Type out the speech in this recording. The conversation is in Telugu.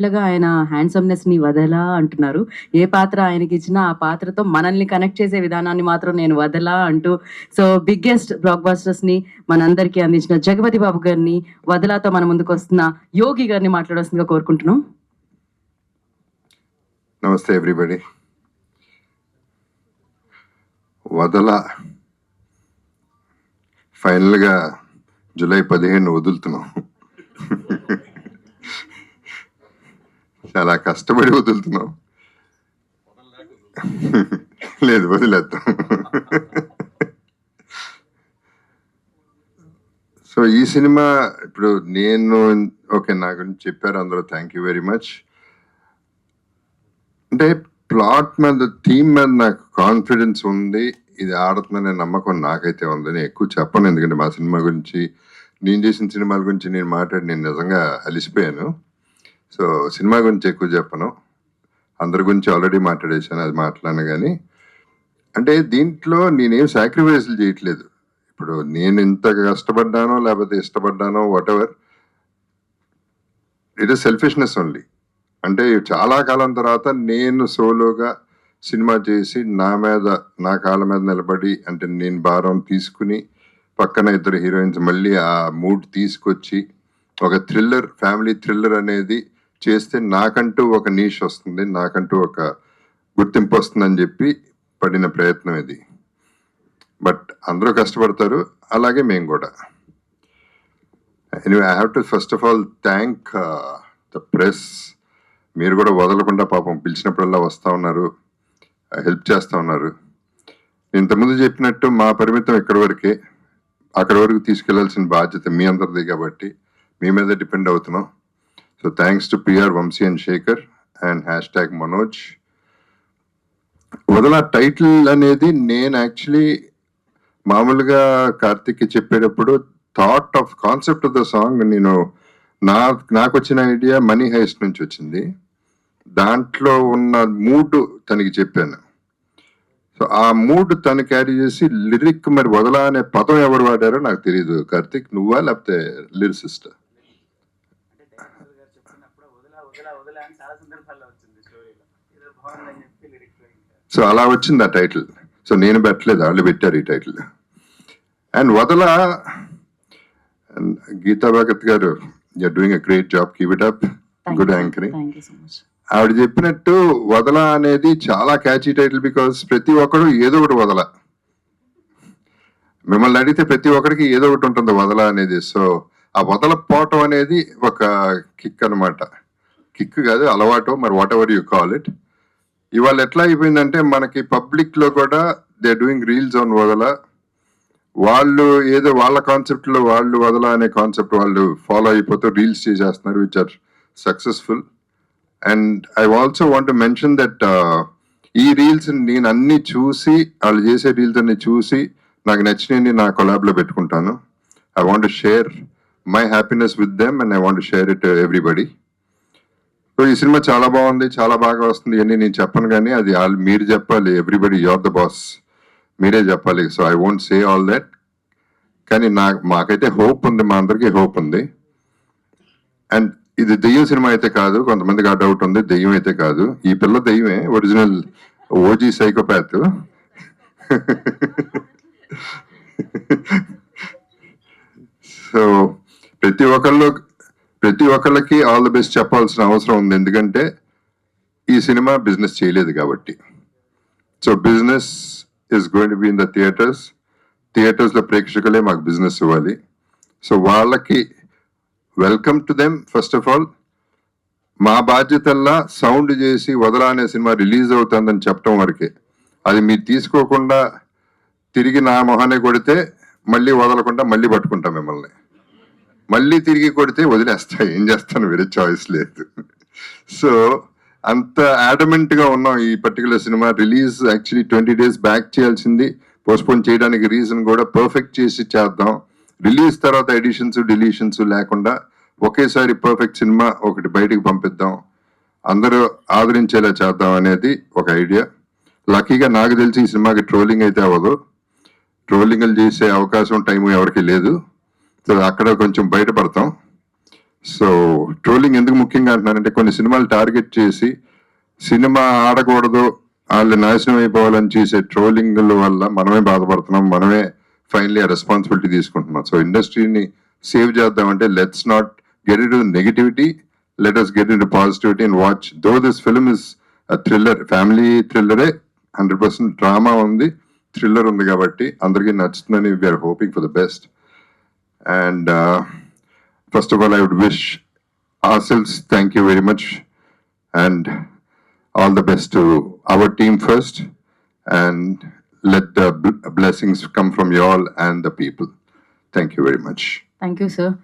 ఇలాగా ఆయన హ్యాండ్సమ్‌నెస్‌ని వదలా అంటున్నారు. ఏ పాత్ర ఆయనకిచ్చినా ఆ పాత్రతో మనల్ని కనెక్ట్ చేసే విధానాన్ని మాత్రం నేను వదలా అంటూ సో బిగ్గెస్ట్ బ్లాక్ బస్టర్స్‌ని మనందరికీ అందించిన జగపతి బాబు గారిని, వదలాతో మన ముందుకొస్తున్న యోగి గారిని మాట్లాడాల్సిందిగా కోరుకుంటున్నాం. నమస్తే ఎవ్రీబడి. వదల ఫైనల్గా జూలై 15 వదులుతున్నాం. చాలా కష్టపడి వదులుతున్నాం. లేదు, వదిలేద్దాం. సో ఈ సినిమా ఇప్పుడు నేను ఓకే, నా గురించి చెప్పారు అందరూ, థ్యాంక్ యూ వెరీ మచ్. అంటే ప్లాట్ మీద, థీమ్ మీద నాకు కాన్ఫిడెన్స్ ఉంది, ఇది ఆడుతుందనే నమ్మకం నాకైతే ఉంది. నేను ఎక్కువ చెప్పను, ఎందుకంటే మా సినిమా గురించి, నేను చేసిన సినిమాల గురించి నేను నేను నిజంగా అలిసిపోయాను. సో సినిమా గురించి ఎక్కువ చెప్పను, అందరి గురించి ఆల్రెడీ మాట్లాడేశాను, అది మాట్లాడను. కానీ అంటే దీంట్లో నేనేం సాక్రిఫైస్లు చేయట్లేదు. ఇప్పుడు నేను ఇంత కష్టపడ్డానో లేకపోతే ఇష్టపడ్డానో whatever, it is selfishness only. అంటే చాలా కాలం తర్వాత నేను సోలోగా సినిమా చేసి నా కాళ్ళ మీద నిలబడి, అంటే నేను భారం తీసుకుని పక్కన ఇద్దరు హీరోయిన్స్ మళ్ళీ ఆ మూడ్ తీసుకొచ్చి ఒక థ్రిల్లర్, ఫ్యామిలీ థ్రిల్లర్ అనేది చేస్తే నాకంటూ ఒక నీష్ వస్తుంది, నాకంటూ ఒక గుర్తింపు వస్తుందని చెప్పి పడిన ప్రయత్నం ఇది. బట్ అందరూ కష్టపడతారు, అలాగే మేము కూడా. Anyway, I have to first of all thank the press. మీరు కూడా వదలకుండా పాపం పిలిచినప్పుడల్లా వస్తూ ఉన్నారు, హెల్ప్ చేస్తూ ఉన్నారు. ఇంతకుముందు చెప్పినట్టు మా పరిమితం ఇక్కడి వరకే, అక్కడి వరకు తీసుకెళ్లాల్సిన బాధ్యత మీ అందరిది కాబట్టి మీ మీద డిపెండ్ అవుతున్నాం. So thanks to PR Vamsi and Sekhar and #Manoj. వదల టైటిల్ అనేది నేను యాక్చువల్లీ మామూలుగా కార్తిక్కి చెప్పేటప్పుడు కాన్సెప్ట్ ఆఫ్ ద సాంగ్ నేను నాకు వచ్చిన ఐడియా మనీ హైస్ట్ నుంచి వచ్చింది. దాంట్లో ఉన్న మూడ్ తనకి చెప్పాను. సో ఆ మూడ్ తను క్యారీ చేసి లిరిక్, మరి వదలా అనే పదం ఎవరు వాడారో నాకు తెలియదు. కార్తిక్, నువ్వా లేకపోతే లిరిసిస్ట్? సో అలా వచ్చింది ఆ టైటిల్. సో నేను పెట్టలేదు, వాళ్ళు పెట్టారు ఈ టైటిల్. అండ్ వదల, గీతా భగత్ గారు, you're doing a great job, keep it up, good anchoring. ఆవిడ చెప్పినట్టు వదల అనేది చాలా క్యాచీ టైటిల్, బికాస్ ప్రతి ఒక్కరు ఏదో ఒకటి వదల. మిమ్మల్ని అడిగితే ప్రతి ఒక్కరికి ఏదో ఒకటి ఉంటుంది వదల అనేది. సో ఆ వదలపోవటం అనేది ఒక కిక్ అనమాట. కిక్ కాదు, అలవాటు, మరి what ever you call it. ఇవాళ ఎట్లా అయిపోయిందంటే మనకి పబ్లిక్ లో కూడా దే డూయింగ్ రీల్స్ ఆన్ వదల. వాళ్ళు ఏదో వాళ్ళ కాన్సెప్ట్ లో వాళ్ళు వదల అనే కాన్సెప్ట్ వాళ్ళు ఫాలో అయిపోతూ రీల్స్ చేసేస్తున్నారు, which are successful. And I also want mention that ఈ రీల్స్ నేను అన్ని చూసి, వాళ్ళు చేసే రీల్స్ అన్ని చూసి నాకు నచ్చినవి నా కొలాబ్లో పెట్టుకుంటాను. I want share my happiness with them and I want share it everybody. So ఈ సినిమా చాలా బాగుంది, చాలా బాగా వస్తుంది అని నేను చెప్పను, కానీ అది మీరు చెప్పాలి. ఎవ్రీబడి, యూఆర్ ద బాస్, మీరే చెప్పాలి. So I won't say all that. కానీ మాకైతే హోప్ ఉంది, మా అందరికీ హోప్ ఉంది. అండ్ ఇది దెయ్యం సినిమా అయితే కాదు, కొంతమందికి ఆ డౌట్ ఉంది, దెయ్యం అయితే కాదు. ఈ పిల్ల దెయ్యమే, ఒరిజినల్ ఓజీ సైకోపాత్. సో ప్రతి ఒక్కళ్ళకి ఆల్ ది బెస్ట్ చెప్పాల్సిన అవసరం ఉంది, ఎందుకంటే ఈ సినిమా బిజినెస్ చేయలేదు కాబట్టి. So business is going to be in the థియేటర్స్లో ప్రేక్షకులే మాకు బిజినెస్ ఇవ్వాలి. సో వాళ్ళకి welcome to them. First of all మా బాధ్యతల్లా సౌండ్ చేసి వదలా అనే సినిమా రిలీజ్ అవుతుందని చెప్పడం వరకే. అది మీరు తీసుకోకుండా తిరిగి నా మొహానే కొడితే మళ్ళీ వదలకుండా మళ్ళీ పట్టుకుంటాం మిమ్మల్ని. మళ్ళీ తిరిగి కొడితే వదిలేస్తా, ఏం చేస్తాను, వేరే చాయిస్ లేదు. సో అంత అడమెంట్ గా ఉన్నాం. ఈ particular cinema release actually 20 days back చేయాల్సింది, పోస్ట్పోన్ చేయడానికి రీజన్ కూడా పర్ఫెక్ట్ చేసి చేద్దాం. రిలీజ్ తర్వాత ఎడిషన్స్ డిలీషన్స్ లేకుండా ఒకేసారి పర్ఫెక్ట్ సినిమా ఒకటి బయటకు పంపిద్దాం, అందరూ ఆదరించేలా చేద్దాం అనేది ఒక ఐడియా. లక్కీగా నాకు తెలిసి ఈ సినిమాకి ట్రోలింగ్ అయితే అవ్వదు. ట్రోలింగ్లు చేసే అవకాశం, టైం ఎవరికి లేదు. సో అక్కడ కొంచెం బయటపడతాం. సో ట్రోలింగ్ ఎందుకు ముఖ్యంగా అంటున్నానంటే కొన్ని సినిమాలు టార్గెట్ చేసి సినిమా ఆడకూడదు వాళ్ళు నాశనం అయిపోవాలని చేసే ట్రోలింగ్ల వల్ల మనమే బాధపడుతున్నాం, మనమే ఫైనలీ ఆ రెస్పాన్సిబిలిటీ తీసుకుంటున్నాం. సో ఇండస్ట్రీని సేవ్ చేద్దామంటే let's not get into negativity, let us get into positivity and watch. Though this film is thriller, family థ్రిల్లరే, 100% డ్రామా ఉంది, థ్రిల్లర్ ఉంది కాబట్టి అందరికీ నచ్చుతుందని we're hoping for the best. And first of all I would wish ourselves thank you very much and all the best to our team first, and let the blessings come from you all and the people. Thank you very much. Thank you sir.